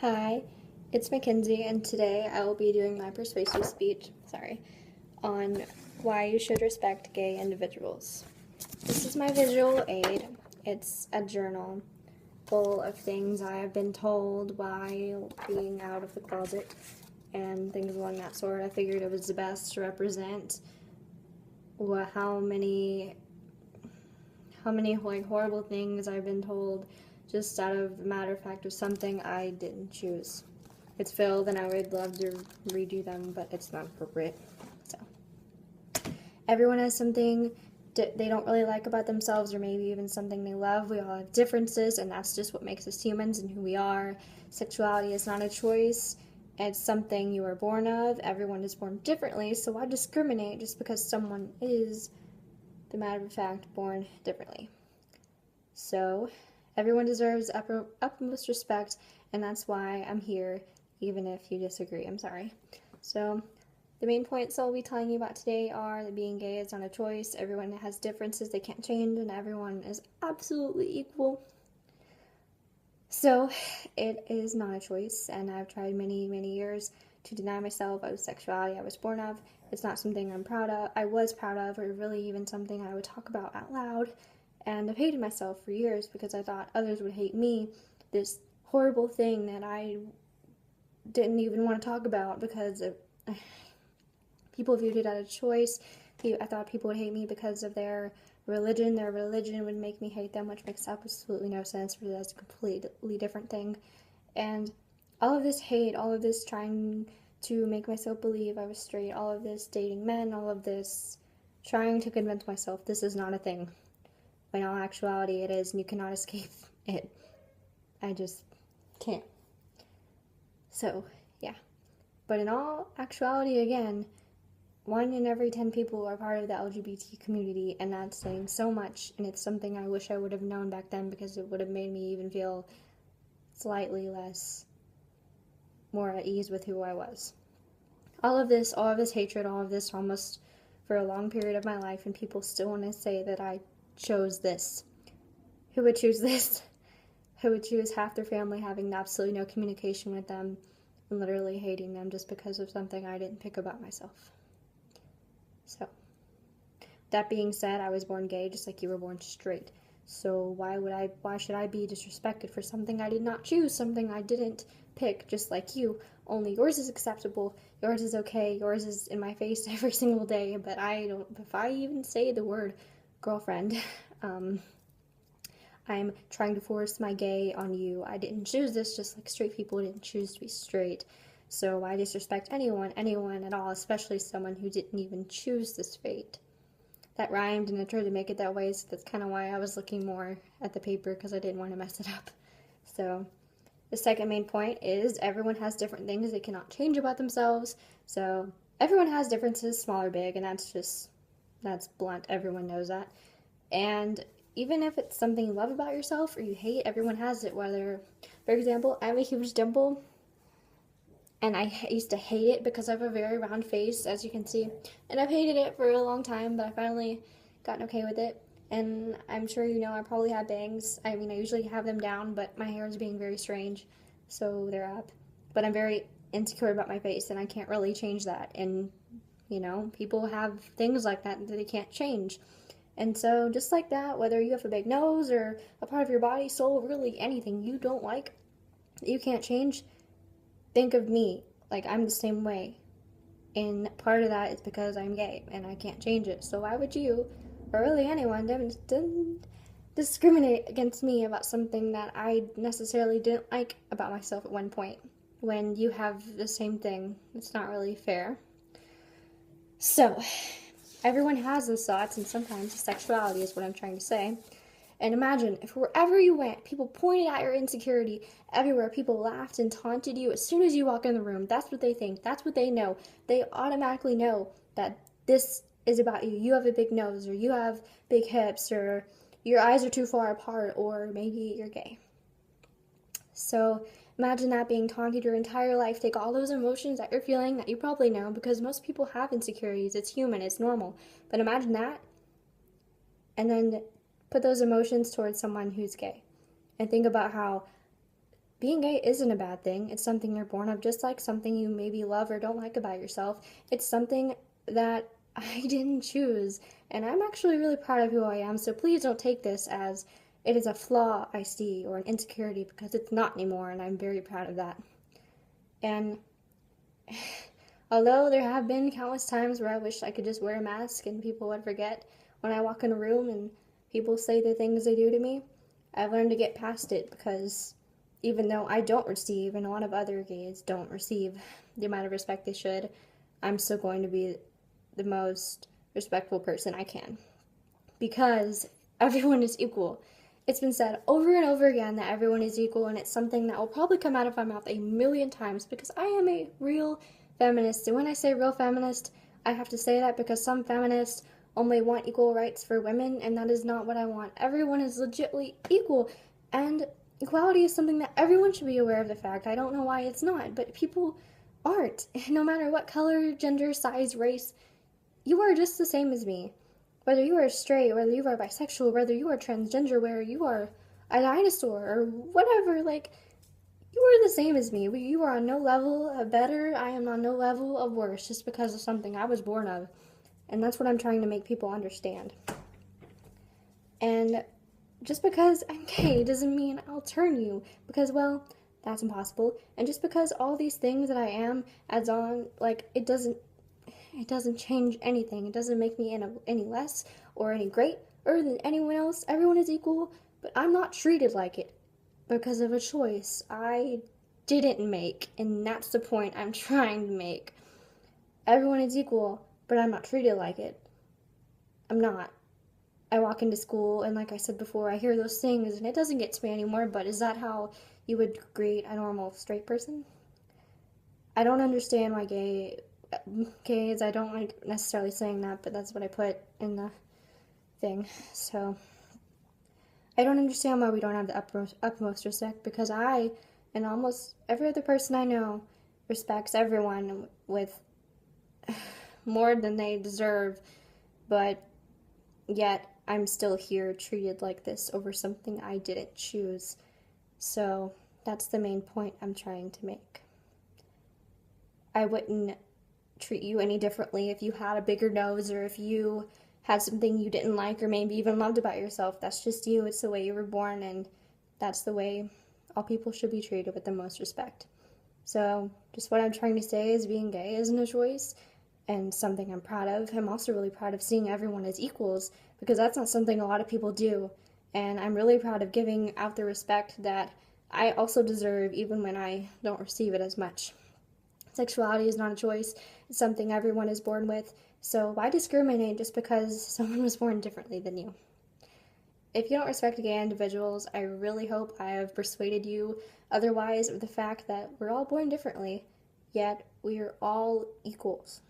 Hi, it's Mackenzie, and today I will be doing my persuasive speech, on why you should respect gay individuals. This is my visual aid. It's a journal full of things I have been told while being out of the closet and things along that sort. I figured it was the best to represent how many horrible things I've been told just out of the matter of fact of something I didn't choose. It's filled and I would love to redo them, but it's not appropriate. So everyone has something they don't really like about themselves, or maybe even something they love. We all have differences, and that's just what makes us humans and who we are. Sexuality is not a choice. It's something you are born of. Everyone is born differently, so why discriminate just because someone is, the matter of fact, born differently? So everyone deserves utmost respect, and that's why I'm here, even if you disagree. I'm sorry. So the main points I'll be telling you about today are that being gay is not a choice, everyone has differences they can't change, and everyone is absolutely equal. So it is not a choice, and I've tried many, many years to deny myself of the sexuality I was born of. It's not something I was proud of, or really even something I would talk about out loud. And I've hated myself for years because I thought others would hate me, this horrible thing that I didn't even want to talk about because people viewed it as a choice. I thought people would hate me because of their religion. Their religion would make me hate them, which makes absolutely no sense, because that's a completely different thing. And all of this hate, all of this trying to make myself believe I was straight, all of this dating men, all of this trying to convince myself this is not a thing, when in all actuality it is, and you cannot escape it. I just can't. So, yeah. But in all actuality, again, 1 in every 10 people are part of the LGBT community, and that's saying so much, and it's something I wish I would have known back then, because it would have made me even feel slightly more at ease with who I was. All of this hatred, all of this almost for a long period of my life, and people still want to say that I chose this. Who would choose this? Who would choose half their family having absolutely no communication with them and literally hating them just because of something I didn't pick about myself? So, that being said, I was born gay just like you were born straight. So why should I be disrespected for something I did not choose, something I didn't pick, just like you? Only yours is acceptable, yours is okay, yours is in my face every single day, but if I even say the word girlfriend, I'm trying to force my gay on you. I didn't choose this, just like straight people didn't choose to be straight. So why disrespect anyone at all, especially someone who didn't even choose this fate? That rhymed, and I tried to make it that way, so that's kind of why I was looking more at the paper, because I didn't want to mess it up. So the second main point is everyone has different things they cannot change about themselves. So everyone has differences, small or big, and that's blunt. Everyone knows that. And even if it's something you love about yourself or you hate, everyone has it. Whether, for example, I'm a huge dimple, and I used to hate it because I have a very round face, as you can see. And I've hated it for a long time, but I finally gotten okay with it. And I'm sure you know I probably have bangs. I mean, I usually have them down, but my hair is being very strange, so they're up. But I'm very insecure about my face, and I can't really change that. And, people have things like that they can't change. And so, just like that, whether you have a big nose or a part of your body, soul, really anything you don't like that you can't change, think of me, like I'm the same way. And part of that is because I'm gay and I can't change it. So why would you, or really anyone, discriminate against me about something that I necessarily didn't like about myself at one point, when you have the same thing? It's not really fair. So, everyone has those thoughts, and sometimes sexuality is what I'm trying to say. And imagine if wherever you went, people pointed at your insecurity everywhere. People laughed and taunted you as soon as you walk in the room. That's what they think. That's what they know. They automatically know that this is about you. You have a big nose, or you have big hips, or your eyes are too far apart, or maybe you're gay. So imagine that being taunted your entire life. Take all those emotions that you're feeling that you probably know, because most people have insecurities. It's human. It's normal. But imagine that, and then put those emotions towards someone who's gay, and think about how being gay isn't a bad thing. It's something you're born of, just like something you maybe love or don't like about yourself. It's something that I didn't choose, and I'm actually really proud of who I am, so please don't take this as it is a flaw I see or an insecurity, because it's not anymore, and I'm very proud of that. And although there have been countless times where I wish I could just wear a mask and people would forget when I walk in a room and people say the things they do to me, I've learned to get past it, because even though I don't receive, and a lot of other gays don't receive the amount of respect they should, I'm still going to be the most respectful person I can. Because everyone is equal. It's been said over and over again that everyone is equal, and it's something that will probably come out of my mouth a million times, because I am a real feminist. And when I say real feminist, I have to say that because some feminists only want equal rights for women, and that is not what I want. Everyone is legitimately equal, and equality is something that everyone should be aware of the fact. I don't know why it's not, but people aren't. No matter what color, gender, size, race, you are just the same as me. Whether you are straight, whether you are bisexual, whether you are transgender, whether you are a dinosaur, or whatever, like, you are the same as me. You are on no level of better, I am on no level of worse, just because of something I was born of. And that's what I'm trying to make people understand. And just because I'm gay doesn't mean I'll turn you, because, well, that's impossible. And just because all these things that I am adds on, like, it doesn't change anything. It doesn't make me any less or any greater than anyone else. Everyone is equal, but I'm not treated like it because of a choice I didn't make, and that's the point I'm trying to make. Everyone is equal, but I'm not treated like it. I'm not. I walk into school, and like I said before, I hear those things, and it doesn't get to me anymore, but is that how you would greet a normal straight person? I don't understand why gays, I don't like necessarily saying that, but that's what I put in the thing. So I don't understand why we don't have the utmost respect, because I and almost every other person I know respects everyone with more than they deserve, but yet I'm still here treated like this over something I didn't choose. So that's the main point I'm trying to make. I wouldn't treat you any differently if you had a bigger nose, or if you had something you didn't like or maybe even loved about yourself. That's just you. It's the way you were born, and that's the way all people should be treated, with the most respect. So just what I'm trying to say is being gay isn't a choice, and something I'm proud of. I'm also really proud of seeing everyone as equals, because that's not something a lot of people do, and I'm really proud of giving out the respect that I also deserve, even when I don't receive it as much. Sexuality is not a choice. It's something everyone is born with. So why discriminate just because someone was born differently than you? If you don't respect gay individuals, I really hope I have persuaded you otherwise of the fact that we're all born differently, yet we are all equals.